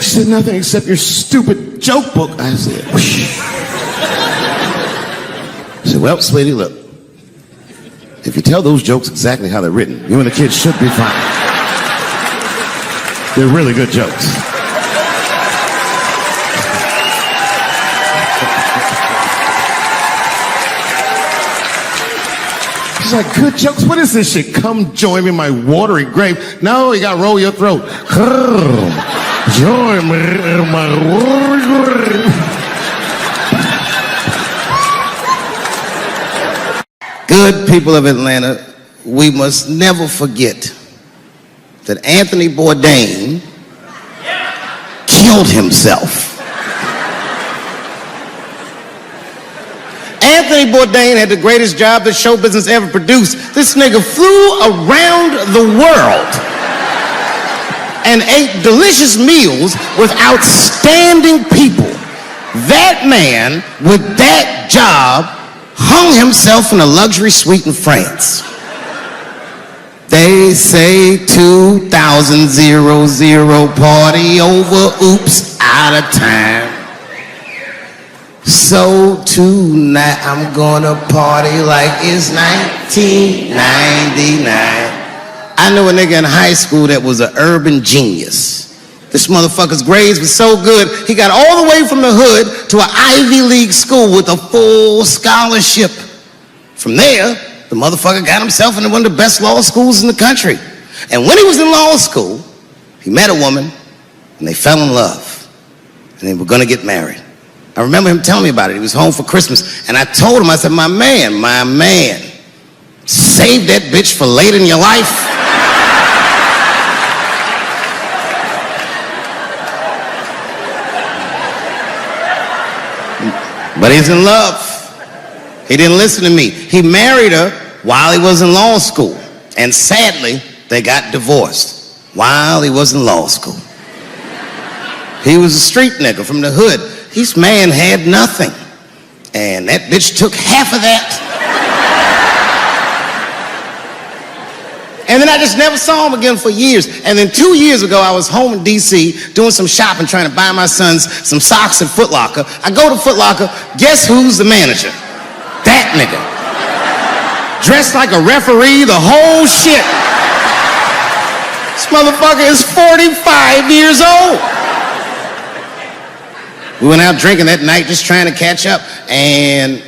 She said, nothing except your stupid joke book. I said, whoosh. I said, well, sweetie, look. If you tell those jokes exactly how they're written, you and the kids should be fine. They're really good jokes. She's like, good jokes? What is this shit? Come join me in my watery grave. No, you gotta roll your throat. Join me in my watery grave. Good people of Atlanta, we must never forget that Anthony Bourdain killed himself. Anthony Bourdain had the greatest job that show business ever produced. This nigga flew around the world and ate delicious meals with outstanding people. That man, with that job, hung himself in a luxury suite in France. They say 2000 party over, oops, out of time. So tonight I'm gonna party like it's 1999. I knew a nigga in high school that was an urban genius. This motherfucker's grades was so good, he got all the way from the hood to an Ivy League school with a full scholarship. From there, the motherfucker got himself into one of the best law schools in the country. And when he was in law school, he met a woman, and they fell in love. And they were gonna get married. I remember him telling me about it. He was home for Christmas, and I told him, I said, my man, save that bitch for later in your life. But he's in love. He didn't listen to me. He married her while he was in law school. And sadly, they got divorced while he was in law school. He was a street nigga from the hood. This man had nothing. And that bitch took half of that. And then I just never saw him again for years. And then 2 years ago, I was home in D.C. doing some shopping, trying to buy my sons some socks at Foot Locker. I go to Foot Locker, guess who's the manager? That nigga. Dressed like a referee, the whole shit. This motherfucker is 45 years old. We went out drinking that night just trying to catch up, and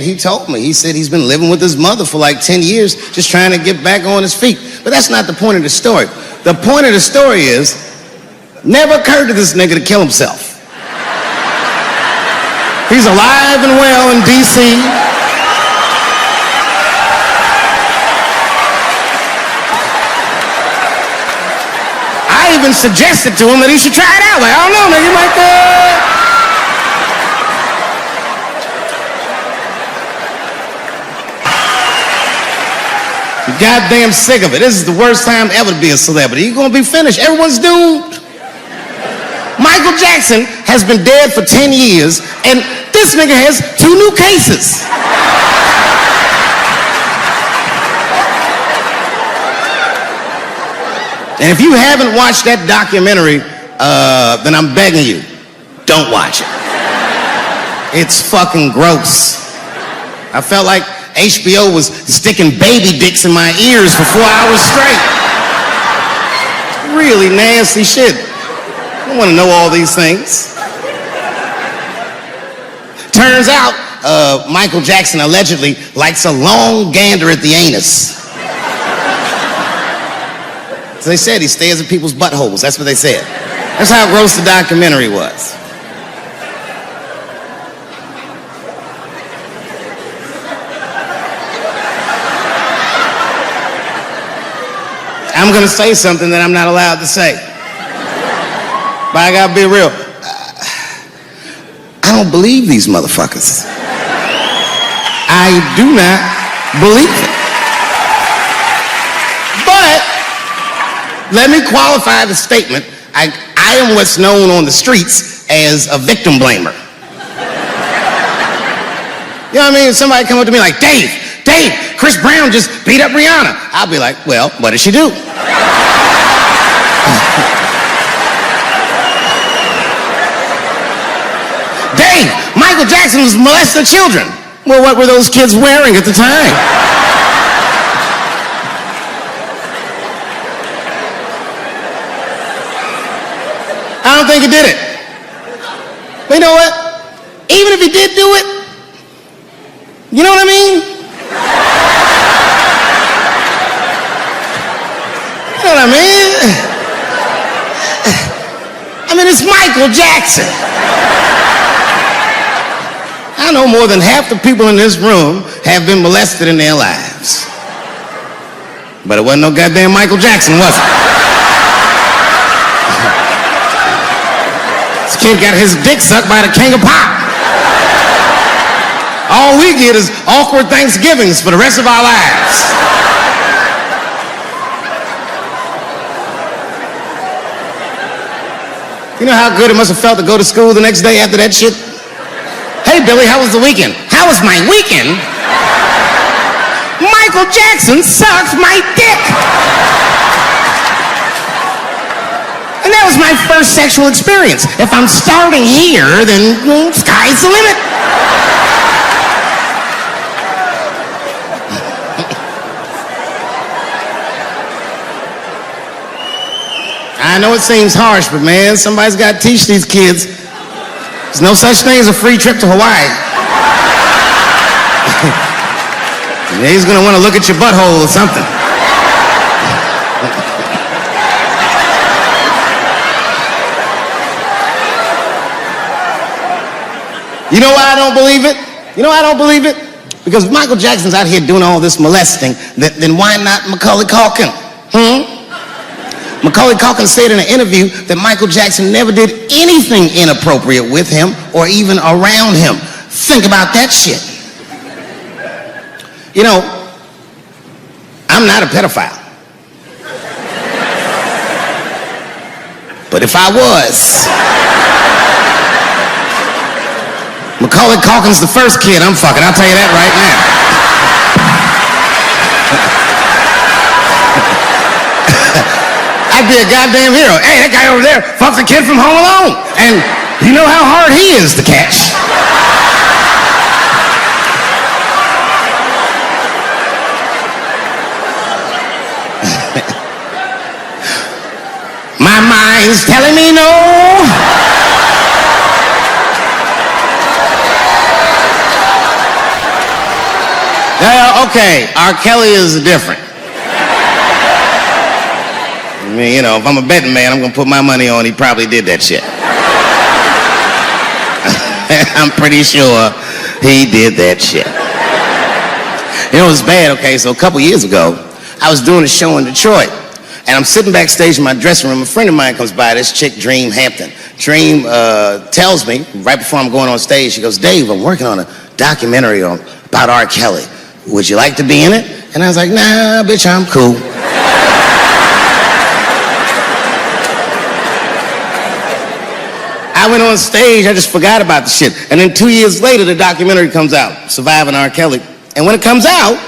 he told me, he said he's been living with his mother for like 10 years just trying to get back on his feet. But that's not the point of the story. The point of the story is, never occurred to this nigga to kill himself. He's alive and well in D.C. I even suggested to him that he should try it out. Like, I don't know, nigga, you might goddamn sick of it. This is the worst time ever to be a celebrity. You're gonna be finished. Everyone's doomed. Michael Jackson has been dead for 10 years, and this nigga has 2 new cases. And if you haven't watched that documentary, then I'm begging you, don't watch it. It's fucking gross. I felt like HBO was sticking baby dicks in my ears for 4 hours straight. Really nasty shit. I don't want to know all these things. Turns out, Michael Jackson allegedly likes a long gander at the anus. So they said he stares at people's buttholes. That's what they said. That's how gross the documentary was. I'm gonna say something that I'm not allowed to say. But I gotta be real. I don't believe these motherfuckers. I do not believe it. But let me qualify the statement. I am what's known on the streets as a victim blamer. You know what I mean? Somebody come up to me like, Dave, Chris Brown just beat up Rihanna. I'll be like, well, what did she do? Dave, Michael Jackson was molesting children. Well, what were those kids wearing at the time? I don't think he did it. But you know what? Even if he did do it, you know what I mean? You know what I mean? I mean, it's Michael Jackson. I know more than half the people in this room have been molested in their lives. But it wasn't no goddamn Michael Jackson, was it? This kid got his dick sucked by the king of pop. All we get is awkward Thanksgivings for the rest of our lives. You know how good it must have felt to go to school the next day after that shit? Hey, Billy, how was the weekend? How was my weekend? Michael Jackson sucked my dick. And that was my first sexual experience. If I'm starting here, then sky's the limit. I know it seems harsh, but man, somebody's got to teach these kids. There's no such thing as a free trip to Hawaii. He's gonna want to look at your butthole or something. You know why I don't believe it? You know why I don't believe it? Because if Michael Jackson's out here doing all this molesting, then why not Macaulay Culkin? Macaulay Culkin said in an interview that Michael Jackson never did anything inappropriate with him or even around him. Think about that shit. You know, I'm not a pedophile. But if I was, Macaulay Culkin's the first kid I'm fucking, I'll tell you that right now. I'd be a goddamn hero. Hey, that guy over there fucks a kid from Home Alone. And you know how hard he is to catch. My mind's telling me no. Okay, R. Kelly is different. I mean, you know, if I'm a betting man, I'm gonna put my money on he probably did that shit. I'm pretty sure he did that shit. You know, it was bad, okay, so a couple years ago, I was doing a show in Detroit, and I'm sitting backstage in my dressing room. A friend of mine comes by, this chick, Dream Hampton. Dream tells me, right before I'm going on stage, she goes, Dave, I'm working on a documentary about R. Kelly. Would you like to be in it? And I was like, nah, bitch, I'm cool. I went on stage, I just forgot about the shit. And then 2 years later, the documentary comes out, Surviving R. Kelly. And when it comes out,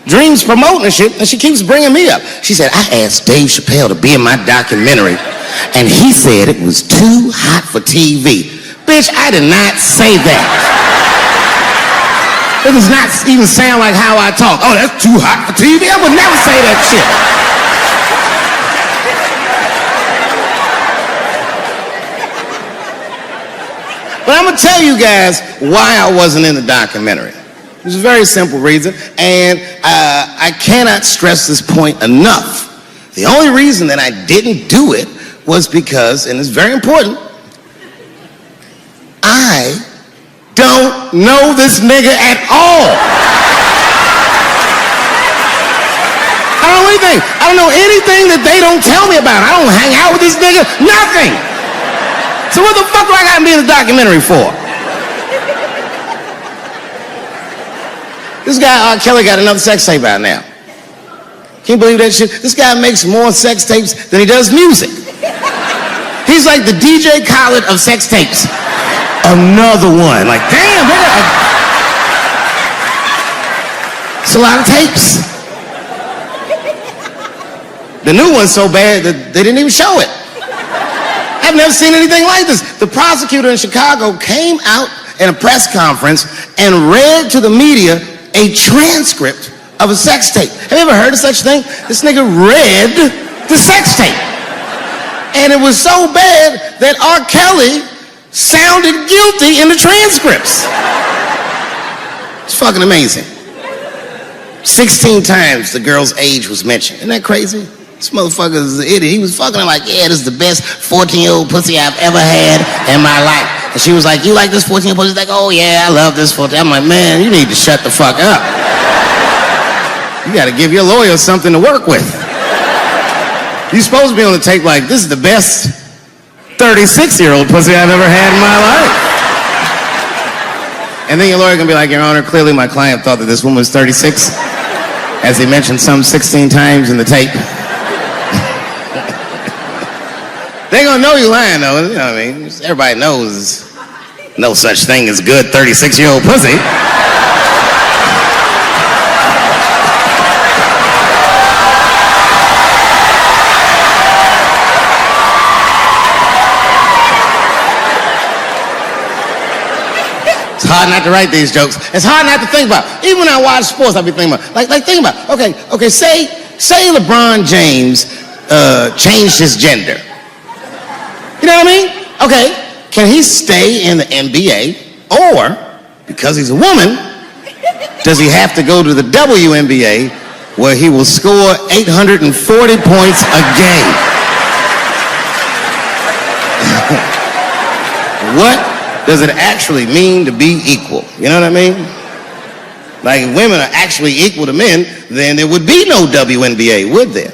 Dream's promoting the shit, and she keeps bringing me up. She said, I asked Dave Chappelle to be in my documentary, and he said it was too hot for TV. Bitch, I did not say that. It does not even sound like how I talk. Oh, that's too hot for TV? I would never say that shit. But I'm gonna tell you guys why I wasn't in the documentary. There's a very simple reason, and I cannot stress this point enough. The only reason that I didn't do it was because, and it's very important, I don't know this nigga at all. I don't know anything. I don't know anything that they don't tell me about. I don't hang out with this nigga, nothing. So what the fuck do I gotta be in the documentary for? This guy, R. Kelly, got another sex tape out now. Can't believe that shit. This guy makes more sex tapes than he does music. He's like the DJ Khaled of sex tapes. Another one. Like, damn, it's a lot of tapes. The new one's so bad that they didn't even show it. I've never seen anything like this. The prosecutor in Chicago came out in a press conference and read to the media a transcript of a sex tape. Have you ever heard of such a thing? This nigga read the sex tape. And it was so bad that R. Kelly sounded guilty in the transcripts. It's fucking amazing. 16 times the girl's age was mentioned. Isn't that crazy? This motherfucker is an idiot. He was fucking her like, yeah, this is the best 14-year-old pussy I've ever had in my life. And she was like, you like this 14-year-old pussy? He's like, oh yeah, I love this 14. I'm like, man, you need to shut the fuck up. You gotta give your lawyer something to work with. You're supposed to be on the tape like, this is the best 36-year-old pussy I've ever had in my life. And then your lawyer can be like, Your Honor, clearly my client thought that this woman was 36, as he mentioned some 16 times in the tape. They gonna know you lying though, you know what I mean? Everybody knows no such thing as good 36-year-old pussy. It's hard not to write these jokes. It's hard not to think about. Even when I watch sports, I be thinking about, like think about, okay, say LeBron James changed his gender. You know what I mean? Okay, can he stay in the NBA, or, because he's a woman, does he have to go to the WNBA where he will score 840 points a game? What does it actually mean to be equal? You know what I mean? Like, if women are actually equal to men, then there would be no WNBA, would there?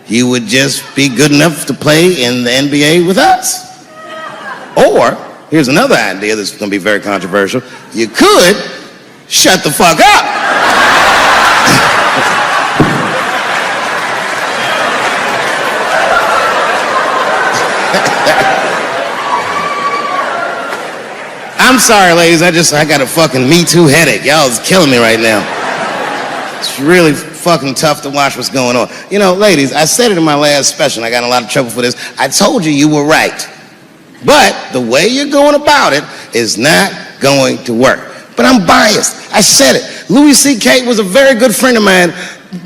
You would just be good enough to play in the NBA with us. Or, here's another idea that's gonna be very controversial. You could shut the fuck up. I'm sorry, ladies. I got a fucking Me Too headache. Y'all is killing me right now. It's really fucking tough to watch what's going on. You know, ladies, I said it in my last special, and I got in a lot of trouble for this. I told you were right. But the way you're going about it is not going to work. But I'm biased. I said it. Louis C.K. was a very good friend of mine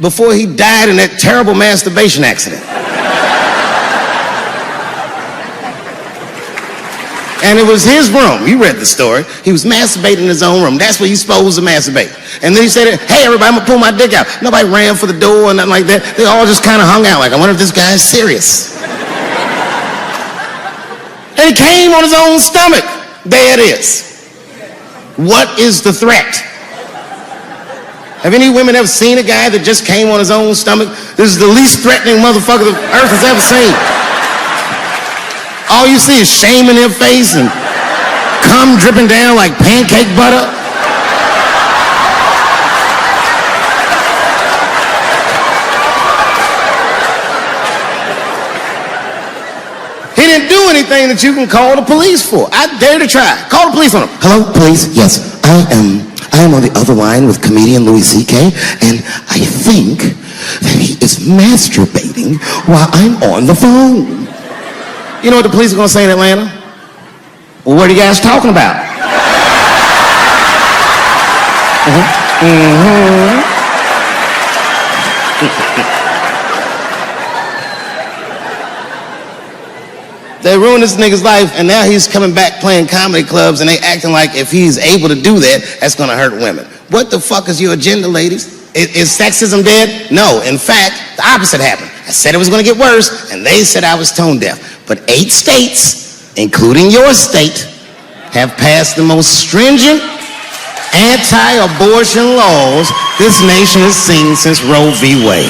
before he died in that terrible masturbation accident. And it was his room. You read the story. He was masturbating in his own room. That's where you're supposed to masturbate. And then he said, hey, everybody, I'm going to pull my dick out. Nobody ran for the door or nothing like that. They all just kind of hung out like, I wonder if this guy's serious. And he came on his own stomach. There it is. What is the threat? Have any women ever seen a guy that just came on his own stomach? This is the least threatening motherfucker the earth has ever seen. All you see is shame in their face and cum dripping down like pancake butter. He didn't do anything that you can call the police for. I dare to try. Call the police on him. Hello, police? Yes, I am on the other line with comedian Louis C.K. and I think that he is masturbating while I'm on the phone. You know what the police are going to say in Atlanta? Well, what are you guys talking about? They ruined this nigga's life, and now he's coming back playing comedy clubs, and they acting like if he's able to do that, that's going to hurt women. What the fuck is your agenda, ladies? Is sexism dead? No. In fact, the opposite happened. I said it was going to get worse, and they said I was tone deaf. But 8 states, including your state, have passed the most stringent anti-abortion laws this nation has seen since Roe v. Wade.